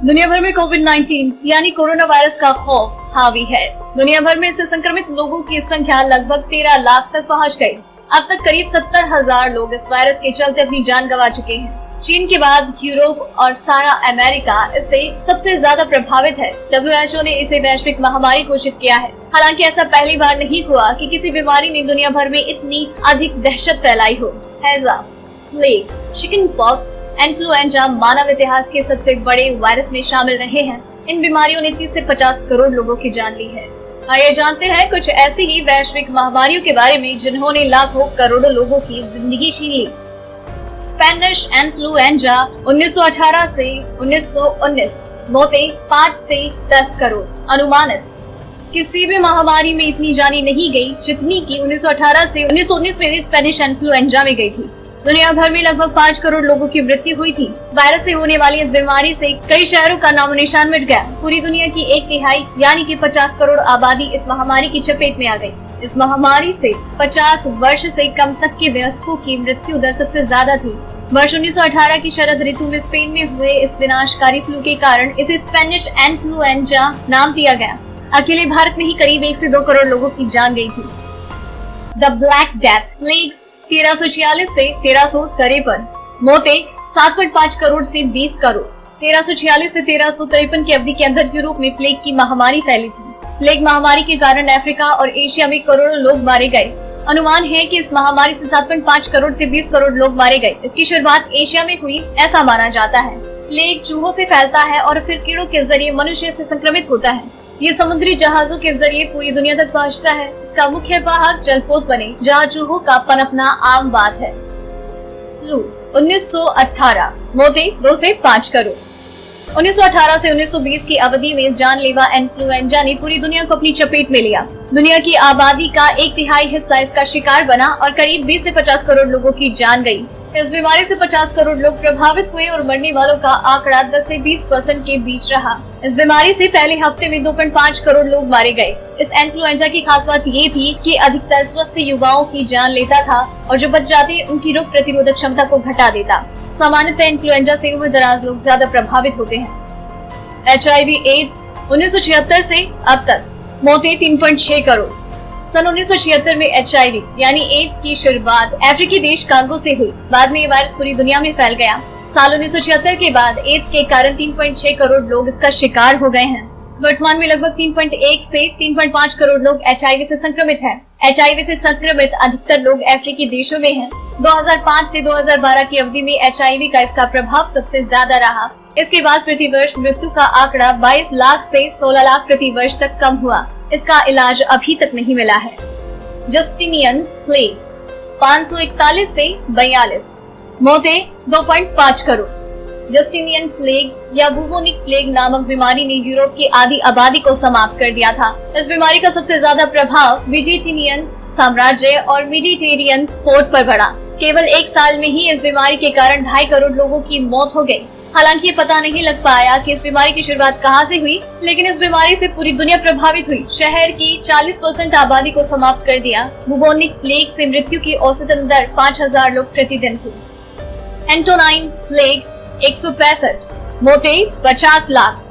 दुनिया भर में कोविड-19 यानी कोरोना वायरस का खौफ हावी है। दुनिया भर में इससे संक्रमित लोगों की संख्या लगभग 13 लाख तक पहुंच गई। अब तक करीब 70,000 लोग इस वायरस के चलते अपनी जान गंवा चुके हैं। चीन के बाद यूरोप और सारा अमेरिका इससे सबसे ज्यादा प्रभावित है। WHO ने इसे वैश्विक महामारी घोषित किया है। हालांकि ऐसा पहली बार नहीं हुआ कि किसी बीमारी ने दुनिया भर में इतनी अधिक दहशत फैलाई हो। हैजा, प्लेग, चिकन पॉक्स, इन्फ्लुएंजा मानव इतिहास के सबसे बड़े वायरस में शामिल रहे हैं। इन बीमारियों ने 30 से 50 करोड़ लोगों की जान ली है। आइए जानते हैं कुछ ऐसी ही वैश्विक महामारियों के बारे में जिन्होंने लाखों करोड़ों लोगों की जिंदगी छीन ली। स्पेनिश इन्फ्लुएंजा 1918 से 1919, मौतें 5 से 10 करोड़ अनुमानित। किसी भी महामारी में इतनी जानी नहीं गई जितनी की 1918 से 1919 में स्पेनिश इन्फ्लुएंजा में गई थी। दुनिया भर में लगभग 5 करोड़ लोगों की मृत्यु हुई थी। वायरस से होने वाली इस बीमारी से कई शहरों का नामो निशान मिट गया। पूरी दुनिया की 1/3 यानी कि 50 करोड़ आबादी इस महामारी की चपेट में आ गई। इस महामारी से 50 वर्ष से कम तक के वयस्कों की मृत्यु दर सबसे ज्यादा थी। वर्ष 1918 की शरद ऋतु में स्पेन में हुए इस विनाशकारी फ्लू के कारण इसे स्पेनिश इन्फ्लुएंजा नाम दिया गया। अकेले भारत में ही करीब 1 से 2 करोड़ लोगों की जान गई थी। द ब्लैक डेथ प्लेग 1346 से 1353, मौतें 7.5 करोड़ से 20 करोड़। 1346 से 1353 की अवधि के अंदर यूरोप में प्लेग की महामारी फैली थी। प्लेग महामारी के कारण अफ्रीका और एशिया में करोड़ों लोग मारे गए। अनुमान है कि इस महामारी से 7.5 करोड़ से 20 करोड़ लोग मारे गए। इसकी शुरुआत एशिया में हुई ऐसा माना जाता है। प्लेग चूहों से फैलता है और फिर कीड़ों के जरिए मनुष्य से संक्रमित होता है। ये समुद्री जहाजों के जरिए पूरी दुनिया तक पहुंचता है। इसका मुख्य वाहक जलपोत बने जहां चूहों का पनपना आम बात है। फ्लू 1918, मौतें 2 से 5 करोड़। 1918 से 1920 की अवधि में इस जानलेवा इन्फ्लुएंजा ने पूरी दुनिया को अपनी चपेट में लिया। दुनिया की आबादी का 1/3 हिस्सा इसका शिकार बना और करीब 20 से 50 करोड़ लोगों की जान गई। इस बीमारी से 50 करोड़ लोग प्रभावित हुए और मरने वालों का आंकड़ा 10 से 20% के बीच रहा। इस बीमारी से पहले हफ्ते में 2.5 करोड़ लोग मारे गए। इस इन्फ्लुएंजा की खास बात ये थी कि अधिकतर स्वस्थ युवाओं की जान लेता था और जो बच जाते उनकी रोग प्रतिरोधक क्षमता को घटा देता। सामान्यतः इन्फ्लुएंजा से उम्र दराज लोग ज्यादा प्रभावित होते हैं। HIV एड्स 1976 से अब तक मौतें 3.6 करोड़। सन 1976 में HIV यानी एड्स की शुरुआत अफ्रीकी देश कांगो से हुई। बाद में ये वायरस पूरी दुनिया में फैल गया। साल 1976 के बाद एड्स के कारण 3.6 करोड़ लोग इसका शिकार हो गए हैं। वर्तमान में लगभग 3.1 से 3.5 करोड़ लोग HIV से संक्रमित हैं। HIV से संक्रमित अधिकतर लोग अफ्रीकी देशों में हैं। 2005 से 2012 की अवधि में HIV का इसका प्रभाव सबसे ज्यादा रहा। इसके बाद प्रतिवर्ष मृत्यु का आंकड़ा 22 लाख से 16 लाख प्रति वर्ष तक कम हुआ। इसका इलाज अभी तक नहीं मिला है। जस्टिनियन प्लेग 541 से 42, मौतें 2.5 करोड़। जस्टिनियन प्लेग या बुबोनिक प्लेग नामक बीमारी ने यूरोप की आधी आबादी को समाप्त कर दिया था। इस बीमारी का सबसे ज्यादा प्रभाव विजिटिनियन साम्राज्य और मेडिटेरियन पोर्ट पर पड़ा। केवल 1 साल में ही इस बीमारी के कारण 2.5 करोड़ लोगों की मौत हो गई। हालांकि ये पता नहीं लग पाया कि इस बीमारी की शुरुआत कहां से हुई, लेकिन इस बीमारी से पूरी दुनिया प्रभावित हुई। शहर की 40% आबादी को समाप्त कर दिया। बुबोनिक प्लेग से मृत्यु की औसतन दर 5000 लोग प्रतिदिन थी। एंटोनाइन प्लेग 165, मौतें 50 लाख।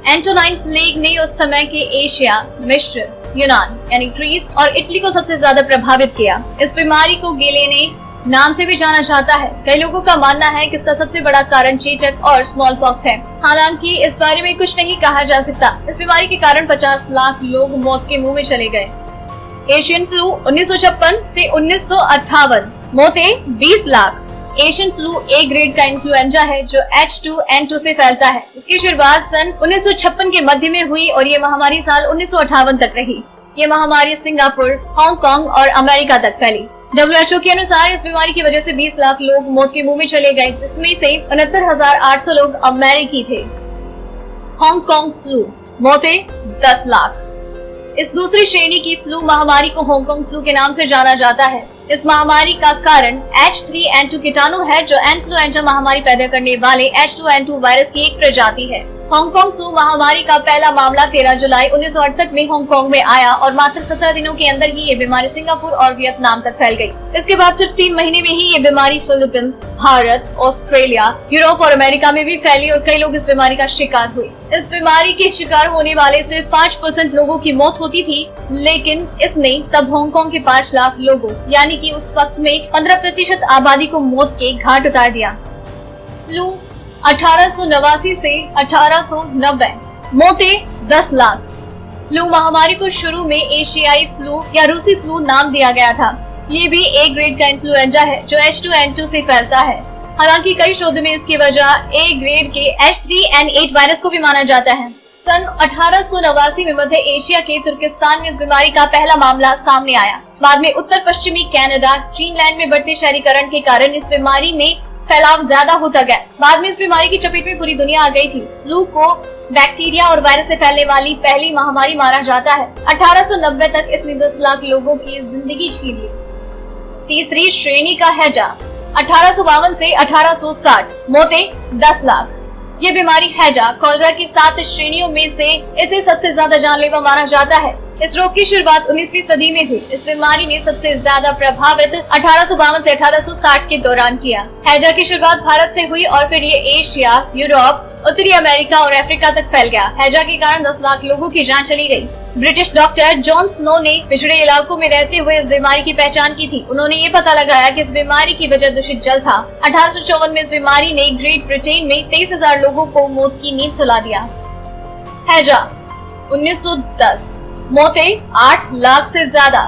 एंटोनाइन प्लेग ने उस समय के एशिया, मिस्र, यूनान यानी ग्रीस और इटली को सबसे ज्यादा प्रभावित किया। इस बीमारी को गेलेने नाम से भी जाना जाता है। कई लोगों का मानना है कि इसका सबसे बड़ा कारण चेचक और स्मॉल पॉक्स है। हालांकि इस बारे में कुछ नहीं कहा जा सकता। इस बीमारी के कारण 50 लाख लोग मौत के मुंह में चले गए। एशियन फ्लू 1956 से 1958, मौतें 20 lakh. Asian flu A grade का इन्फ्लुएंजा है जो H2N2 से फैलता है। इसकी शुरुआत सन 1956 के मध्य में हुई और ये महामारी साल 1958 तक रही। ये महामारी सिंगापुर, हांगकांग और अमेरिका तक फैली। WHO के अनुसार इस बीमारी की वजह से 20 लाख लोग मौत के मुंह में चले गए, जिसमें से 69,800 लोग अमेरिकी थे। हांगकांग फ्लू, मौतें 10 लाख। इस दूसरी श्रेणी की फ्लू महामारी को हांगकांग फ्लू के नाम से जाना जाता है। इस महामारी का कारण H3N2 कीटाणु है जो इन्फ्लुएंजा महामारी पैदा करने वाले H2N2 वायरस की एक प्रजाति है। हांगकांग फ्लू महामारी का पहला मामला 13 जुलाई 1968 में हांगकांग में आया और मात्र 17 दिनों के अंदर ही ये बीमारी सिंगापुर और वियतनाम तक फैल गई। इसके बाद सिर्फ 3 महीने में ही ये बीमारी फिलीपींस, भारत, ऑस्ट्रेलिया, यूरोप और अमेरिका में भी फैली और कई लोग इस बीमारी का शिकार हुए। इस बीमारी के शिकार होने वाले सिर्फ 5% लोगों की मौत होती थी, लेकिन इसने तब हांगकांग के 5 लाख लोगों यानी कि उस वक्त में 15% आबादी को मौत के घाट उतार दिया। फ्लू 1889 से 1890, मौतें 10 लाख। फ्लू महामारी को शुरू में एशियाई फ्लू या रूसी फ्लू नाम दिया गया था। ये भी A ग्रेड का इन्फ्लुएंजा है जो H2N2 से फैलता है। हालांकि कई शोध में इसकी वजह A ग्रेड के H3N8 वायरस को भी माना जाता है। सन 1889 में मध्य एशिया के तुर्किस्तान में इस बीमारी का पहला मामला सामने आया। बाद में उत्तर पश्चिमी कनाडा, ग्रीनलैंड में बढ़ते शहरीकरण के कारण इस बीमारी में फैलाव ज्यादा होता गया। बाद में इस बीमारी की चपेट में पूरी दुनिया आ गई थी। फ्लू को बैक्टीरिया और वायरस से फैलने वाली पहली महामारी माना जाता है। 1890 तक इसने 10 लाख लोगों की जिंदगी छीन ली। तीसरी श्रेणी का हैजा 1852 से 1860, मौतें 10 लाख। ये बीमारी हैजा कॉलरा की 7 श्रेणियों में से इसे सबसे ज्यादा जानलेवा माना जाता है। इस रोग की शुरुआत 19वीं सदी में हुई। इस बीमारी ने सबसे ज्यादा प्रभावित 1852 से 1860 के दौरान किया। हैजा की शुरुआत भारत से हुई और फिर ये एशिया, यूरोप, उत्तरी अमेरिका और अफ्रीका तक फैल गया। हैजा के कारण 10 लाख लोगों की जान चली गई। ब्रिटिश डॉक्टर जॉन स्नो ने पिछड़े इलाकों में रहते हुए इस बीमारी की पहचान की थी। उन्होंने ये पता लगाया कि इस बीमारी की वजह दूषित जल था। 1854 में इस बीमारी ने ग्रेट ब्रिटेन में 23,000 लोगों को मौत की नींद सुला दिया। हैजा 1910, मौतें 8 लाख से ज्यादा।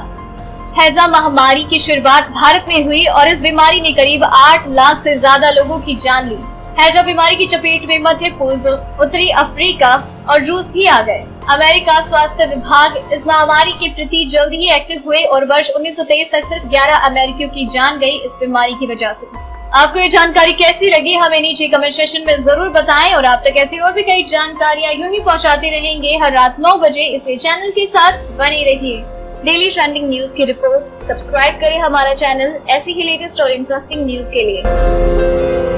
हैजा महामारी की शुरुआत भारत में हुई और इस बीमारी ने करीब 8 लाख से ज्यादा लोगों की जान ली। हैजा बीमारी की चपेट में मध्य पूर्व, उत्तरी अफ्रीका और रूस भी आ गए। अमेरिका स्वास्थ्य विभाग इस महामारी के प्रति जल्द ही एक्टिव हुए और वर्ष 1923 तक सिर्फ 11 अमेरिकियों की जान गई इस बीमारी की वजह से। आपको ये जानकारी कैसी लगी हमें नीचे कमेंट सेक्शन में जरूर बताएं और आप तक ऐसी और भी कई जानकारियां यूं ही पहुंचाते रहेंगे हर रात 9 बजे। इसलिए चैनल के साथ बने रहिए। डेली ट्रेंडिंग न्यूज की रिपोर्ट सब्सक्राइब करें हमारा चैनल ऐसी ही लेटेस्ट और इंटरेस्टिंग न्यूज के लिए।